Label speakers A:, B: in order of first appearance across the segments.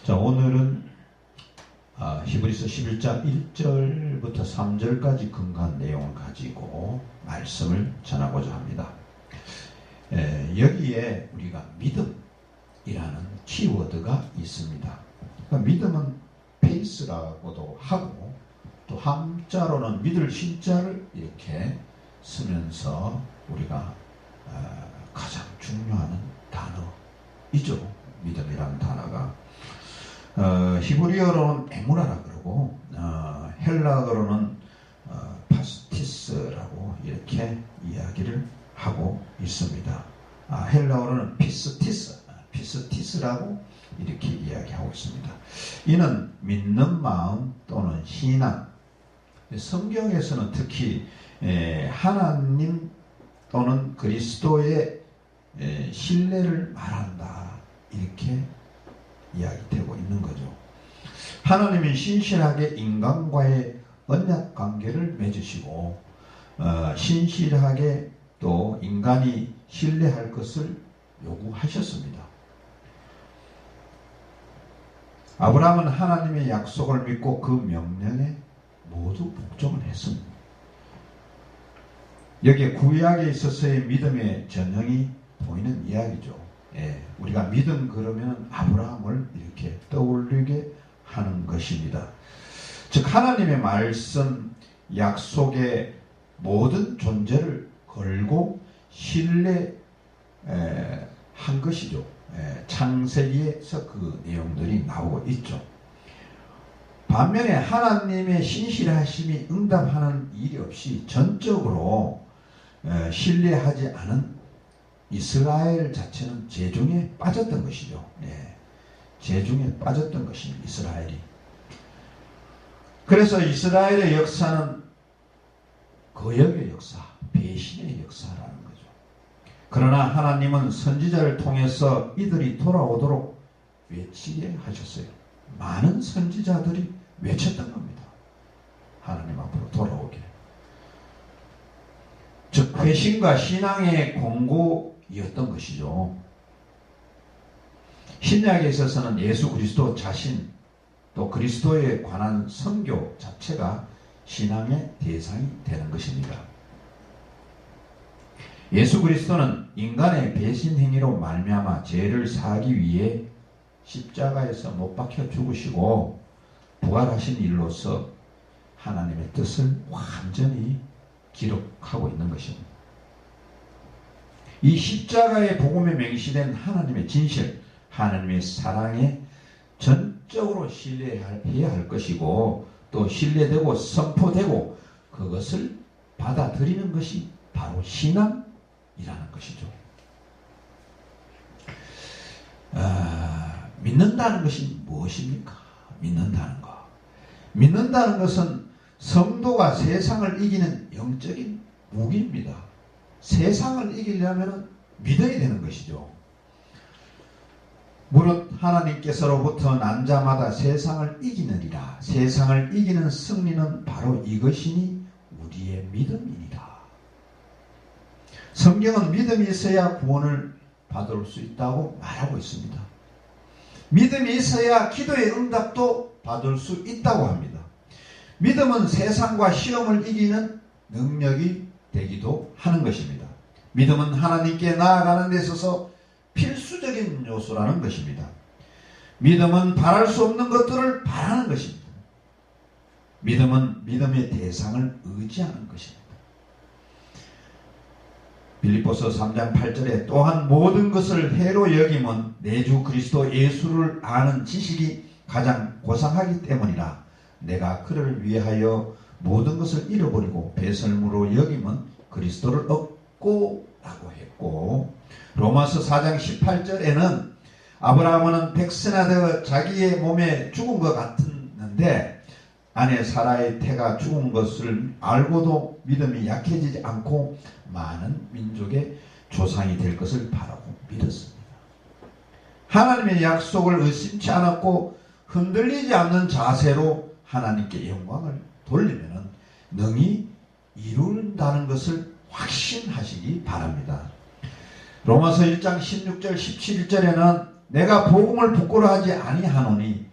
A: 자, 오늘은 히브리서 11장 1절부터 3절까지 근거한 내용을 가지고 말씀을 전하고자 합니다. 여기에 우리가 믿음이라는 키워드가 있습니다. 그러니까 믿음은 페이스라고도 하고 또 한자로는 믿을 신자를 이렇게 쓰면서 우리가 가장 중요한 단어이죠. 믿음이라는 단어가 히브리어로는 에무나라 그러고 헬라어로는 파스티스라고 이렇게 이야기를 하고 있습니다. 헬라어로는 피스티스라고 이렇게 이야기하고 있습니다. 이는 믿는 마음 또는 신앙. 성경에서는 특히 하나님 또는 그리스도의 신뢰를 말한다 이렇게 이야기되고 있는 거죠. 하나님이 신실하게 인간과의 언약 관계를 맺으시고 신실하게 또 인간이 신뢰할 것을 요구하셨습니다. 아브라함은 하나님의 약속을 믿고 그 명령에 모두 복종을 했습니다. 여기에 구약에 있어서의 믿음의 전형이 보이는 이야기죠. 우리가 믿음 그러면 아브라함을 이렇게 떠올리게 하는 것입니다. 즉 하나님의 말씀, 약속의 모든 존재를 걸고 신뢰한 것이죠. 창세기에서 그 내용들이 나오고 있죠. 반면에 하나님의 신실하심이 응답하는 일이 없이 전적으로 신뢰하지 않은 이스라엘 자체는 재중에 빠졌던 것이죠. 재중에 빠졌던 것입니다. 이스라엘이. 그래서 이스라엘의 역사는 거역의 역사, 배신의 역사라는 거죠. 그러나 하나님은 선지자를 통해서 이들이 돌아오도록 외치게 하셨어요. 많은 선지자들이 외쳤던 겁니다. 하나님 앞으로 돌아오게. 즉 회심과 신앙의 공고이었던 것이죠. 신약에 있어서는 예수 그리스도 자신 또 그리스도에 관한 선교 자체가 신앙의 대상이 되는 것입니다. 예수 그리스도는 인간의 배신 행위로 말미암아 죄를 사하기 위해 십자가에서 못 박혀 죽으시고 부활하신 일로서 하나님의 뜻을 완전히 기록하고 있는 것입니다. 이 십자가의 복음에 맹시된 하나님의 진실, 하나님의 사랑에 전적으로 신뢰해야 할 것이고 또 신뢰되고 선포되고 그것을 받아들이는 것이 바로 신앙이라는 것이죠. 믿는다는 것이 무엇입니까? 믿는다는 것. 믿는다는 것은 성도가 세상을 이기는 영적인 무기입니다. 세상을 이기려면 믿어야 되는 것이죠. 무릇 하나님께서로부터 난 자마다 세상을 이기느니라. 세상을 이기는 승리는 바로 이것이니 우리의 믿음이니라. 성경은 믿음이 있어야 구원을 받을 수 있다고 말하고 있습니다. 믿음이 있어야 기도의 응답도 받을 수 있다고 합니다. 믿음은 세상과 시험을 이기는 능력이 되기도 하는 것입니다. 믿음은 하나님께 나아가는 데 있어서 필수적인 요소라는 것입니다. 믿음은 바랄 수 없는 것들을 바라는 것입니다. 믿음은 믿음의 대상을 의지하는 것입니다. 빌립보서 3장 8절에 또한 모든 것을 해로 여김은 내 주 그리스도 예수를 아는 지식이 가장 고상하기 때문이라. 내가 그를 위하여 모든 것을 잃어버리고 배설물로 여김은 그리스도를 얻고 라고 했고, 로마서 4장 18절에는 아브라함은 백세나 되어 자기의 몸에 죽은 것 같았는데 아내 사라의 태가 죽은 것을 알고도 믿음이 약해지지 않고 많은 민족의 조상이 될 것을 바라고 믿었습니다. 하나님의 약속을 의심치 않았고 흔들리지 않는 자세로 하나님께 영광을 돌리면 능히 이룬다는 것을 확신하시기 바랍니다. 로마서 1장 16절 17절에는 내가 복음을 부끄러워하지 아니하노니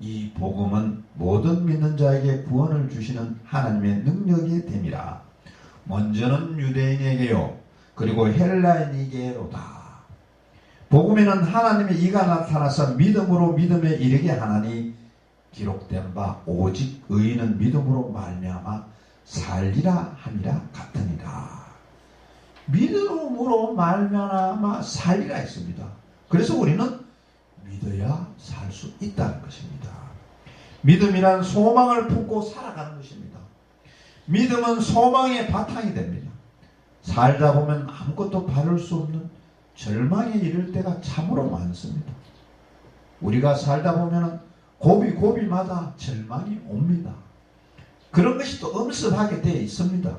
A: 이 복음은 모든 믿는 자에게 구원을 주시는 하나님의 능력이 됨이라. 먼저는 유대인에게요 그리고 헬라인에게로다. 복음에는 하나님의 이가 나타나서 믿음으로 믿음에 이르게 하나니 기록된 바 오직 의인은 믿음으로 말미암아 살리라 함이라 같으니라. 믿음으로 말미암아 살리라 했습니다. 그래서 우리는 믿어야 살 수 있다는 것입니다. 믿음이란 소망을 품고 살아가는 것입니다. 믿음은 소망의 바탕이 됩니다. 살다 보면 아무것도 바를 수 없는 절망에 이를 때가 참으로 많습니다. 우리가 살다 보면 고비고비마다 절망이 옵니다. 그런 것이 또 엄습하게 되어 있습니다.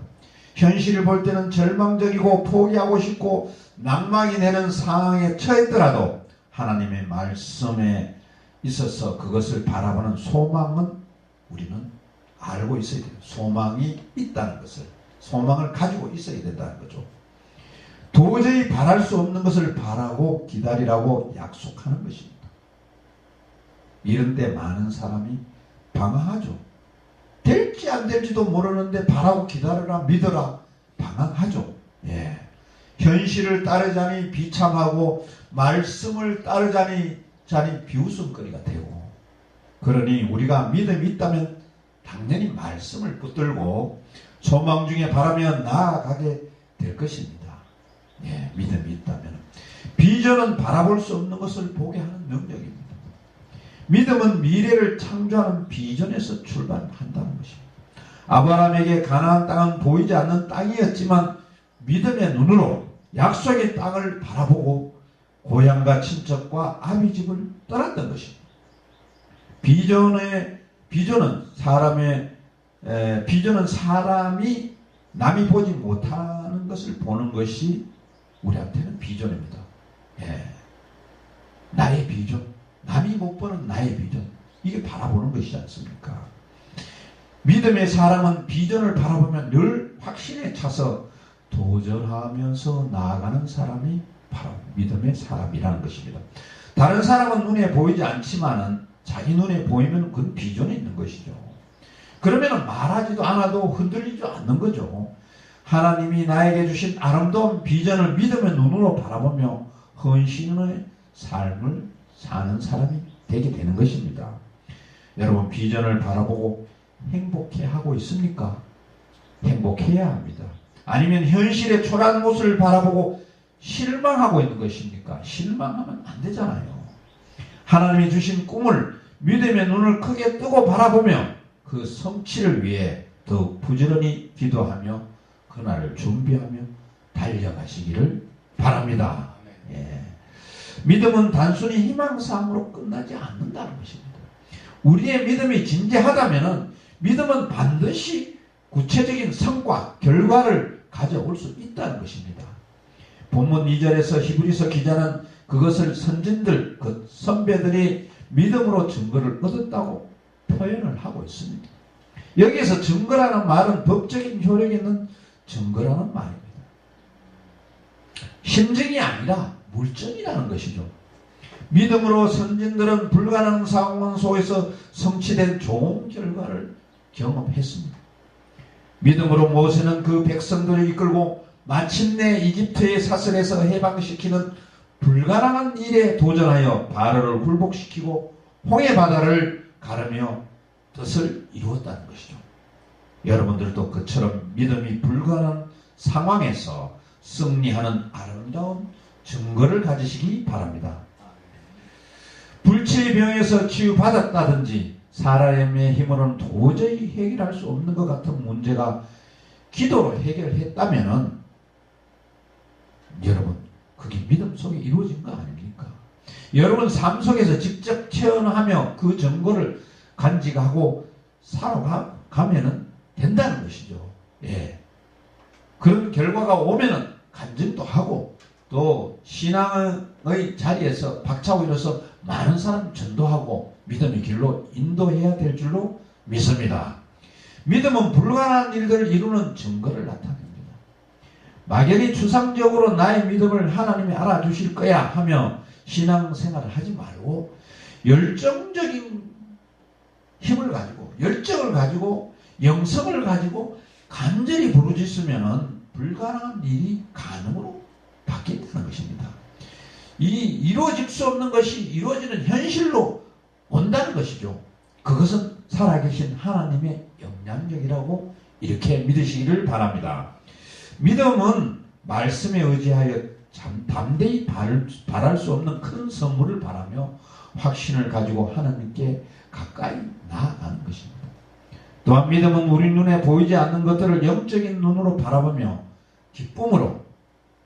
A: 현실을 볼 때는 절망적이고 포기하고 싶고 낭망이 되는 상황에 처했더라도 하나님의 말씀에 있어서 그것을 바라보는 소망은 우리는 알고 있어야 돼요. 소망이 있다는 것을, 소망을 가지고 있어야 된다는 거죠. 도저히 바랄 수 없는 것을 바라고 기다리라고 약속하는 것입니다. 이런 때 많은 사람이 방황하죠. 될지 안 될지도 모르는데 바라고 기다려라 믿어라 방황하죠. 예. 현실을 따르자니 비참하고 말씀을 따르자니 비웃음거리가 되고, 그러니 우리가 믿음이 있다면 당연히 말씀을 붙들고 소망 중에 바라며 나아가게 될 것입니다. 예, 믿음이 있다면. 비전은 바라볼 수 없는 것을 보게 하는 능력입니다. 믿음은 미래를 창조하는 비전에서 출발한다는 것입니다. 아브라함에게 가나안 땅은 보이지 않는 땅이었지만 믿음의 눈으로 약속의 땅을 바라보고 고향과 친척과 아비집을 떠났던 것입니다. 비전은 사람이 남이 보지 못하는 것을 보는 것이 우리한테는 비전입니다. 예. 나의 비전, 남이 못 보는 나의 비전, 이게 바라보는 것이지 않습니까? 믿음의 사람은 비전을 바라보면 늘 확신에 차서 도전하면서 나아가는 사람이 바로 믿음의 사람이라는 것입니다. 다른 사람은 눈에 보이지 않지만은 자기 눈에 보이면 그건 비전이 있는 것이죠. 그러면 말하지도 않아도 흔들리지 않는 거죠. 하나님이 나에게 주신 아름다운 비전을 믿음의 눈으로 바라보며 헌신의 삶을 사는 사람이 되게 되는 것입니다. 여러분, 비전을 바라보고 행복해하고 있습니까? 행복해야 합니다. 아니면 현실의 초라한 모습을 바라보고 실망하고 있는 것입니까? 실망하면 안 되잖아요. 하나님이 주신 꿈을 믿음의 눈을 크게 뜨고 바라보며 그 성취를 위해 더욱 부지런히 기도하며 그날을 준비하며 달려가시기를 바랍니다. 예. 믿음은 단순히 희망사항으로 끝나지 않는다는 것입니다. 우리의 믿음이 진지하다면 믿음은 반드시 구체적인 성과, 결과를 가져올 수 있다는 것입니다. 본문 2절에서 히브리서 기자는 그것을 선진들, 그 선배들이 믿음으로 증거를 얻었다고 표현을 하고 있습니다. 여기에서 증거라는 말은 법적인 효력이 있는 증거라는 말입니다. 심증이 아니라 물증이라는 것이죠. 믿음으로 선진들은 불가능한 상황 속에서 성취된 좋은 결과를 경험했습니다. 믿음으로 모세는 그 백성들을 이끌고 마침내 이집트의 사슬에서 해방시키는 불가능한 일에 도전하여 바로를 굴복시키고 홍해 바다를 가르며 뜻을 이루었다는 것이죠. 여러분들도 그처럼 믿음이 불가능한 상황에서 승리하는 아름다운 증거를 가지시기 바랍니다. 불치의 병에서 치유받았다든지 사람의 힘으로는 도저히 해결할 수 없는 것 같은 문제가 기도로 해결했다면은 여러분, 그게 믿음 속에 이루어진 거 아닙니까? 여러분 삶 속에서 직접 체험하며 그 증거를 간직하고 살아가면은 된다는 것이죠. 예. 그런 결과가 오면은 간증도 하고 또 신앙의 자리에서 박차고 일어서 많은 사람 전도하고 믿음의 길로 인도해야 될 줄로 믿습니다. 믿음은 불가능한 일들을 이루는 증거를 나타냅니다. 막연히 추상적으로 나의 믿음을 하나님이 알아주실 거야 하며 신앙생활을 하지 말고 열정적인 힘을 가지고 열정을 가지고 영성을 가지고 간절히 부르짖으면 불가능한 일이 가능으로 바뀐다는 것입니다. 이 이루어질 수 없는 것이 이루어지는 현실로 온다는 것이죠. 그것은 살아계신 하나님의 영향력이라고 이렇게 믿으시기를 바랍니다. 믿음은 말씀에 의지하여 담대히 바랄 수 없는 큰 선물을 바라며 확신을 가지고 하나님께 가까이 나아가는 것입니다. 또한 믿음은 우리 눈에 보이지 않는 것들을 영적인 눈으로 바라보며 기쁨으로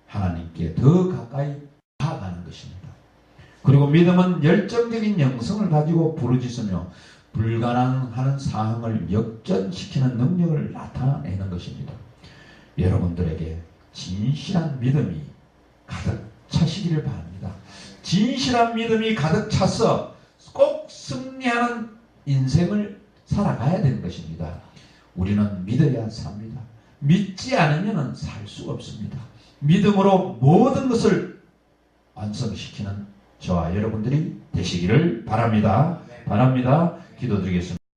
A: 하나님께 더 가까이 나아가는 것입니다. 그리고 믿음은 열정적인 영성을 가지고 부르짖으며 불가능한 상황을 역전시키는 능력을 나타내는 것입니다. 여러분들에게 진실한 믿음이 가득 차시기를 바랍니다. 진실한 믿음이 가득 차서 꼭 승리하는 인생을 살아가야 되는 것입니다. 우리는 믿어야 삽니다. 믿지 않으면 살 수가 없습니다. 믿음으로 모든 것을 완성시키는 저와 여러분들이 되시기를 바랍니다. 기도드리겠습니다.